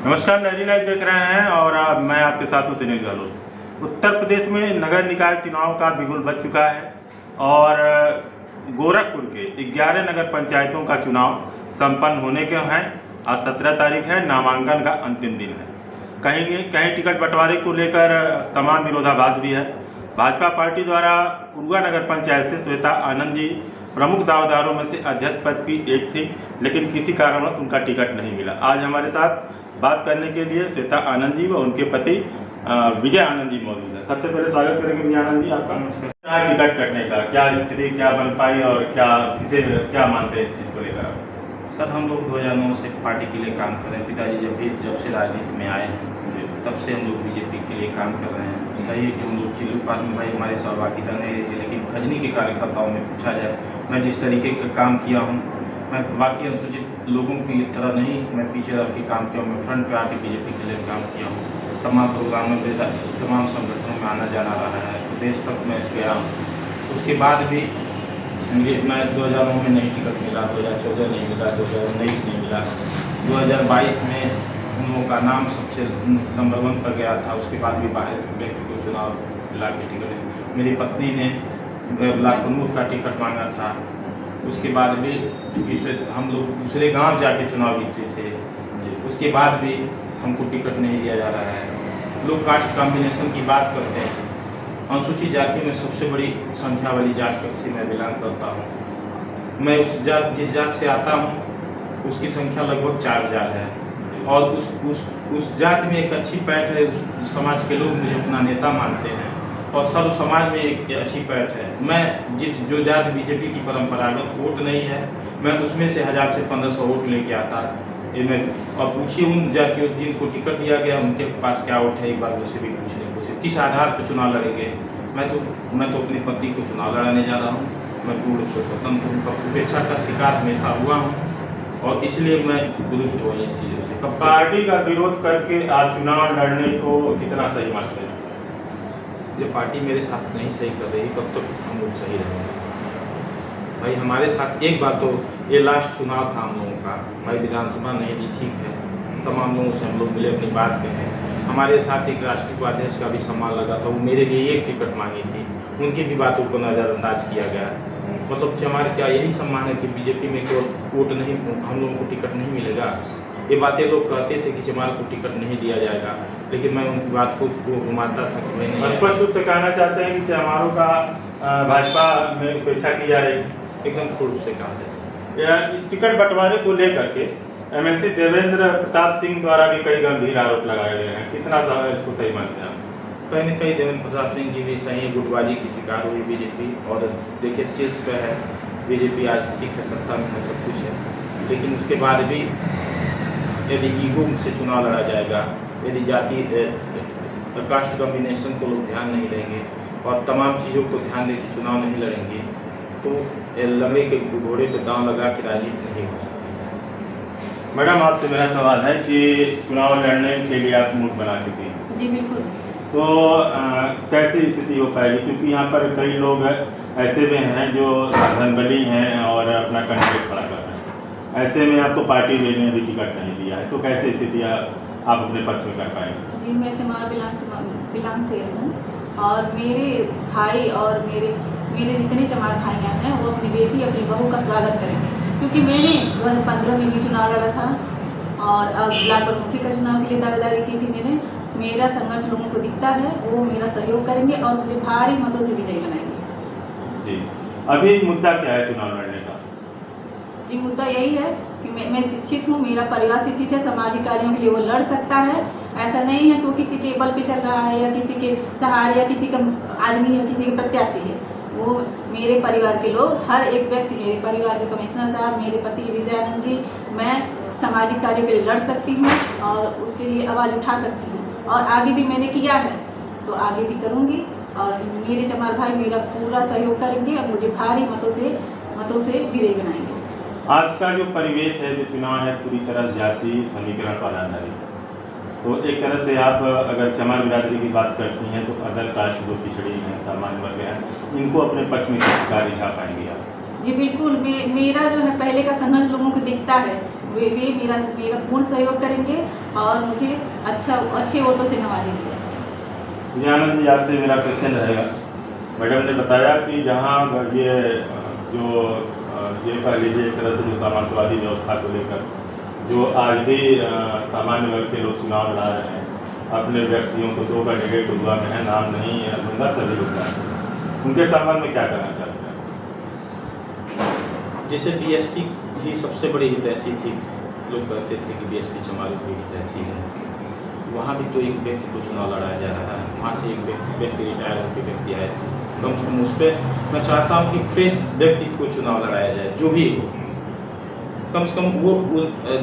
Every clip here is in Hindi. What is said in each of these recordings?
नमस्कार, लहरी लाइव देख रहे हैं और मैं आपके साथ हूं सुनील गहलोत। उत्तर प्रदेश में नगर निकाय चुनाव का बिगुल बज चुका है और गोरखपुर के 11 नगर पंचायतों का चुनाव संपन्न होने के हैं। आज 17 तारीख है, नामांकन का अंतिम दिन है। कहीं टिकट बंटवारे को लेकर तमाम विरोधाभास भी है। भाजपा पार्टी द्वारा उरुआ नगर पंचायत से श्वेता आनंद जी प्रमुख दावेदारों में से अध्यक्ष पद की एक थी, लेकिन किसी कारणवश उनका टिकट नहीं मिला। आज हमारे साथ बात करने के लिए श्वेता आनंद जी व उनके पति विजय आनंद जी मौजूद हैं। सबसे पहले स्वागत करेंगे विजय आनंद जी आपका। नमस्कार। टिकट कटने का क्या स्थिति, क्या बन पाई और क्या मानते हैं इस चीज़ को लेकर? सर, हम लोग 2009 से पार्टी के लिए काम कर रहे हैं। पिताजी जब से राजनीति में आए हैं तब से हम लोग बीजेपी के लिए काम कर रहे हैं। सही है कि हम लोग चिल्लू पार्क में भाई हमारी सहभागिता नहीं रही है, लेकिन खजनी के कार्यकर्ताओं में पूछा जाए, मैं जिस तरीके का काम किया हूँ, मैं बाकी अनुसूचित लोगों की तरह नहीं मैं पीछे रह के काम किया हूँ। मैं फ्रंट पे आके बीजेपी के लिए काम किया हूँ। तमाम प्रोग्रामों में तमाम संगठनों में आना जाना रहा है। प्रदेश तक मैं गया हूँ। उसके बाद भी मैं 2009 में नहीं टिकट मिला, 2014 नहीं मिला, 2019 नहीं मिला, 2022 में उन लोगों का नाम सबसे नंबर 1 पर गया था। उसके बाद भी बाहर व्यक्ति को चुनाव मिला के टिकट, मेरी पत्नी ने ब्लॉक प्रमुख का टिकट मांगा था। उसके बाद भी चूँकि हम लोग दूसरे गांव जाके चुनाव जीते थे, उसके बाद भी हमको टिकट नहीं दिया जा रहा है। लोग कास्ट कॉम्बिनेशन की बात करते हैं। अनुसूचित जाति में सबसे बड़ी संख्या वाली जात से मैं बिलोंग करता हूँ। मैं जिस जात से आता हूँ उसकी संख्या लगभग 4000 है और उस जात में एक अच्छी पैठ है। उस समाज के लोग मुझे अपना नेता मानते हैं और सर्व समाज में एक अच्छी पैठ है। मैं जो जात बीजेपी की परंपरागत वोट नहीं है, मैं उसमें से 1000 से 1500 वोट लेके आता मैं। और पूछिए उन जातियों जिनको टिकट दिया गया उनके पास क्या वोट है, एक बार मुझसे भी पूछने को किस आधार पर चुनाव लड़ेंगे। मैं तो अपनी पत्नी को चुनाव लड़ाने जा रहा हूँ। मैं पूर्ण रूप से स्वतंत्र हूँ, उपेक्षा का शिकार हमेशा हुआ हूँ और इसलिए मैं दुरुस्त हुआ इस चीज़ों से। पार्टी का विरोध करके आज चुनाव लड़ने को कितना सही मानते हैं? ये पार्टी मेरे साथ नहीं सही कर रही, कब तक हम लोग सही रहेंगे भाई? हमारे साथ एक बात तो ये लास्ट चुनाव था हम लोगों का भाई, विधानसभा नहीं दी, ठीक है, तमाम लोगों से हम लोग मिले, अपनी बात कहें। हमारे साथ एक राष्ट्रीय उपाध्यक्ष का भी सम्मान लगा था, वो मेरे लिए एक टिकट मांगी थी, उनकी भी बातों को नज़रअंदाज किया गया। मतलब हमारे क्या यही सम्मान है कि बीजेपी में केवल वोट नहीं, हम लोगों को टिकट नहीं मिलेगा? ये बातें लोग कहते थे कि चमार को टिकट नहीं दिया जाएगा, लेकिन मैं उनकी बात को घुमाता था कि मैं नहीं। स्पष्ट रूप से कहना चाहते हैं कि चमारों का भाजपा में उपेक्षा की जा रही? एकदम पूर्ण रूप से कहा जाए। इस टिकट बंटवारे को लेकर के एमएलसी देवेंद्र प्रताप सिंह द्वारा भी कई गंभीर आरोप लगाए गए हैं, कितना इसको सही मानते हैं आप? कहीं न कहीं देवेंद्र प्रताप सिंह जी भी सही है, गुटबाजी की शिकार हुई बीजेपी। और देखिए शीर्ष पे है बीजेपी, आज ठीक है, सत्ता में है, सब कुछ है, लेकिन उसके बाद भी यदि ईगो से चुनाव लड़ा जाएगा, यदि जाति कास्ट कॉम्बिनेशन को लोग ध्यान नहीं देंगे और तमाम चीज़ों को ध्यान देकर चुनाव नहीं लड़ेंगे, तो लंबे के घोड़े पर दांव लगा के राजनीति नहीं हो सकती। मैडम, आपसे मेरा सवाल है कि चुनाव लड़ने के लिए आप मूड बना चुकी हैं। जी बिल्कुल। तो कैसी स्थिति हो पाएगी, क्योंकि यहाँ पर कई लोग ऐसे भी हैं जो धनबली हैं और अपना कैंडिडेट खड़ा कर रहे हैं। ऐसे में आपको पार्टी ने भी टिकट नहीं दिया है, तो कैसी स्थिति आप अपने पक्ष में कर पाएंगे? जी, मैं चमार बिलांग से हूँ और मेरे भाई और मेरे जितने चमार भाइयाँ हैं वो अपनी बेटी अपनी बहू का स्वागत करेंगे, क्योंकि मैंने 2015 में भी चुनाव लड़ा था और अब ब्लॉक प्रमुखी का चुनाव के लिए दावेदारी की थी मैंने। मेरा संघर्ष लोगों को दिखता है, वो मेरा सहयोग करेंगे और मुझे भारी मतों से विजयी बनाएंगे। जी, अभी मुद्दा क्या है चुनाव लड़ने का? जी, मुद्दा यही है कि मैं शिक्षित हूँ, मेरा परिवार शिक्षित है, सामाजिक कार्यों के लिए वो लड़ सकता है। ऐसा नहीं है कि वो किसी के बल पे चल रहा है या किसी के सहारे या किसी का आदमी या किसी के प्रत्याशी है। वो मेरे परिवार के लोग, हर एक व्यक्ति, मेरे परिवार के कमिश्नर साहब, मेरे पति विजय आनंद जी, मैं सामाजिक कार्यों के लिए लड़ सकती हूँ और उसके लिए आवाज़ उठा सकती हूँ और आगे भी मैंने किया है तो आगे भी करूँगी और मेरे चमार भाई मेरा पूरा सहयोग करेंगे और मुझे भारी मतों से विजयी बनाएंगे। आज का जो परिवेश है, जो चुनाव है, पूरी तरह जाति समीकरण पर आधारित है। तो एक तरह से आप अगर चमार बिरादरी की बात करती हैं तो अदर कास्ट जो पिछड़ी हैं, सामान्य वर्ग हैं, इनको अपने पक्ष में किस प्रकार दिखा पाएंगे आप? जी बिल्कुल, मेरा जो है पहले का संघर्ष लोगों को दिखता है। वे मेरा पूर्ण सहयोग करेंगे और मुझे अच्छे वोटों से नवाजेंगे। विजयानंद जी, आपसे मेरा क्वेश्चन रहेगा। मैडम ने बताया कि जहाँ ये जो ये कह लीजिए एक तरह से जो सामंतवादी व्यवस्था को लेकर जो आज भी सामान्य वर्ग के लोग चुनाव लड़ा रहे हैं, अपने व्यक्तियों को 2 कैंडिडेट हुआ में है, नाम नहीं है, दूंगा सभी लोग, उनके संबंध में क्या कहना चाहते हैं? जैसे बीएसपी ही सबसे बड़ी हितैषी थी, लोग कहते थे कि बीएसपी चमारों की हितैषी है, वहाँ भी तो एक व्यक्ति को चुनाव लड़ाया जा रहा है, वहाँ से एक व्यक्ति रिटायर होकर व्यक्ति आए थे, कम से कम उस पर मैं चाहता हूँ कि फ्रेश व्यक्ति को चुनाव लड़ाया जाए, जो भी हो, कम से कम वो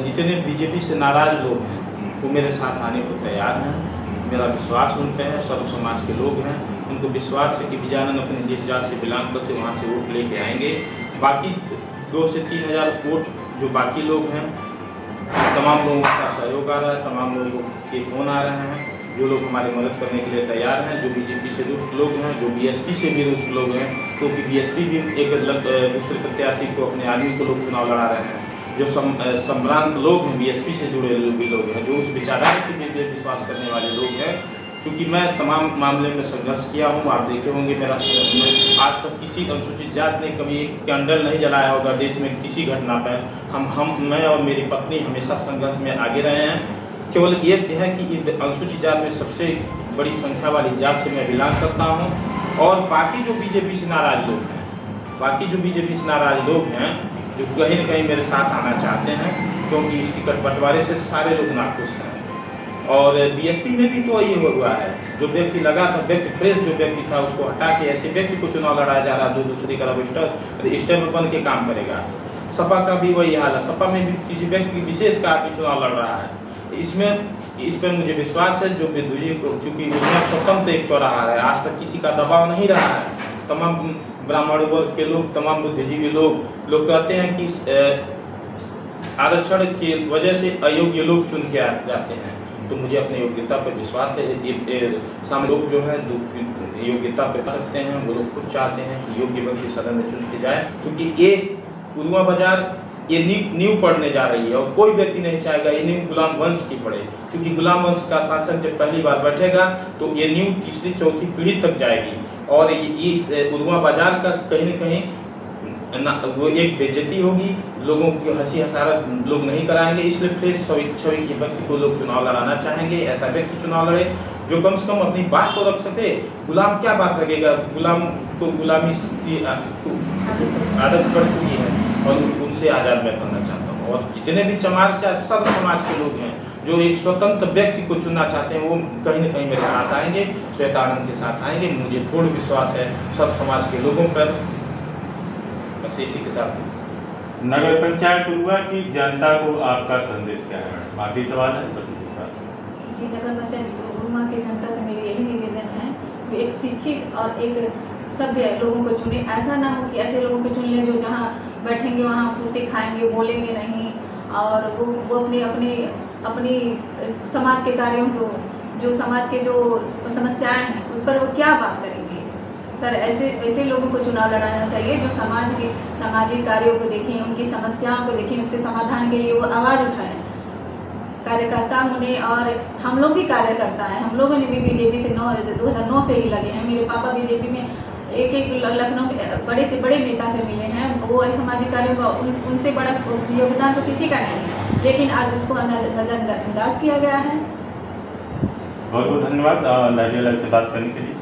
जितने बीजेपी से नाराज लोग हैं वो मेरे साथ आने को तैयार हैं, मेरा विश्वास उन पर है, सर्व समाज के लोग हैं, उनको विश्वास है कि विजयानंद अपने जिस जात से बिलोंग करते वहाँ से वोट लेके आएंगे। बाकी 2 से 3 हज़ार वोट जो बाकी लोग हैं, तमाम लोगों का सहयोग आ रहा है, तमाम लोगों के फ़ोन आ रहे हैं, जो लोग हमारी मदद करने के लिए तैयार हैं, जो बीजेपी से रुष्ट लोग हैं, जो बीएसपी से भी रुष्ट लोग हैं, क्योंकि बीएसपी भी एक दूसरे प्रत्याशी को, अपने आदमी को लोग चुनाव लड़ा रहे हैं, जो संभ्रांत लोग हैं, बीएसपी से जुड़े भी लोग हैं, जो उस विचारधारा के विश्वास करने वाले लोग हैं। चूँकि मैं तमाम मामले में संघर्ष किया हूँ, आप देखे होंगे मेरा आज तक किसी अनुसूचित जात ने कभी एक कैंडल नहीं जलाया होगा देश में किसी घटना पर। मैं और मेरी पत्नी हमेशा संघर्ष में आगे रहे हैं। केवल ये है कि अनुसूचित जात में सबसे बड़ी संख्या वाली जात से मैं बिलोंग करता हूँ, और बाकी जो बीजेपी से नाराज लोग हैं, जो कहीं न कहीं मेरे साथ आना चाहते हैं, क्योंकि इस टिकट बंटवारे से सारे लोग नाखुश हैं। और बीएसपी में भी तो ये हुआ है, जो व्यक्ति लगा था, फ्रेश जो व्यक्ति था, उसको हटा के ऐसे व्यक्ति को चुनाव लड़ाया जा रहा है जो दूसरी तरफ स्टेप बन के काम करेगा। सपा का भी वही हाल है, सपा में भी किसी व्यक्ति विशेष का आदमी चुनाव लड़ रहा है। इस पर मुझे विश्वास है, जो विद्युजी को, चूँकि स्वतंत्र एक चौराहा है, आज तक किसी का दबाव नहीं रहा है, तमाम ब्राह्मण वर्ग के लोग, तमाम बुद्धिजीवी लोग कहते हैं कि आरक्षण की वजह से अयोग्य लोग चुन के जाते हैं, तो मुझे अपनी योग्यता पर विश्वास है। सामने लोग जो है योग्यता पर सकते हैं, वो लोग खुद चाहते हैं कि योग्य व्यक्ति सदन में चुन के जाए, क्योंकि ये उरुआ बाजार ये नींव पड़ने जा रही है, और कोई व्यक्ति नहीं चाहेगा ये नींव गुलाम वंश की पड़े, क्योंकि गुलाम वंश का शासक जब पहली बार बैठेगा तो ये नींव तीसरी चौथी पीढ़ी तक जाएगी, और इस उरुआ बाजार का कहीं न कहीं वो एक बेइज्जती होगी, लोगों की हंसी हंसारत लोग नहीं कराएंगे। इसलिए फ्रेश छवि के व्यक्ति को लोग चुनाव लड़ाना चाहेंगे, ऐसा व्यक्ति चुनाव लड़े जो कम से कम अपनी बात तो रख सके। गुलाम क्या बात रखेगा, गुलाम को गुलामी की आदत पड़ चुकी है, और उनसे आज़ाद मैं करना चाहता हूँ। और जितने भी चमार सर्व समाज के लोग हैं जो एक स्वतंत्र व्यक्ति को चुनना चाहते हैं, वो कहीं न कहीं मेरे साथ आएंगे, श्वेतानंद के साथ आएंगे। मुझे पूर्ण विश्वास है सर्व समाज के लोगों पर। बस इसी के साथ नगर पंचायत उरुआ की जनता को आपका संदेश क्या है? बाकी सवाल है, बस इसी के साथ। जी, नगर पंचायत उरुआ की जनता से मेरी यही निवेदन है कि एक शिक्षित और एक सभ्य लोगों को चुने। ऐसा ना हो कि ऐसे लोगों को चुन लें जो जहाँ बैठेंगे वहाँ सूते खाएंगे, बोलेंगे नहीं, और वो अपनी समाज के कार्यों को, जो समाज के जो समस्याएं हैं उस पर वो क्या बात करेंगे। सर, ऐसे लोगों को चुनाव लड़ाना चाहिए जो सामाजिक कार्यों को देखें, उनकी समस्याओं को देखें, उसके समाधान के लिए वो आवाज़ उठाएं। कार्यकर्ता होने, और हम लोग भी कार्यकर्ता हैं, हम लोगों ने भी बीजेपी से 2009 से ही लगे हैं। मेरे पापा बीजेपी में एक लखनऊ में बड़े से बड़े नेता से मिले हैं, वो सामाजिक कार्यों का उनसे बड़ा योगदान तो किसी का नहीं है, लेकिन आज उसको नज़रअंदाज किया गया है। बहुत बहुत धन्यवाद लाइव से बात करने के लिए।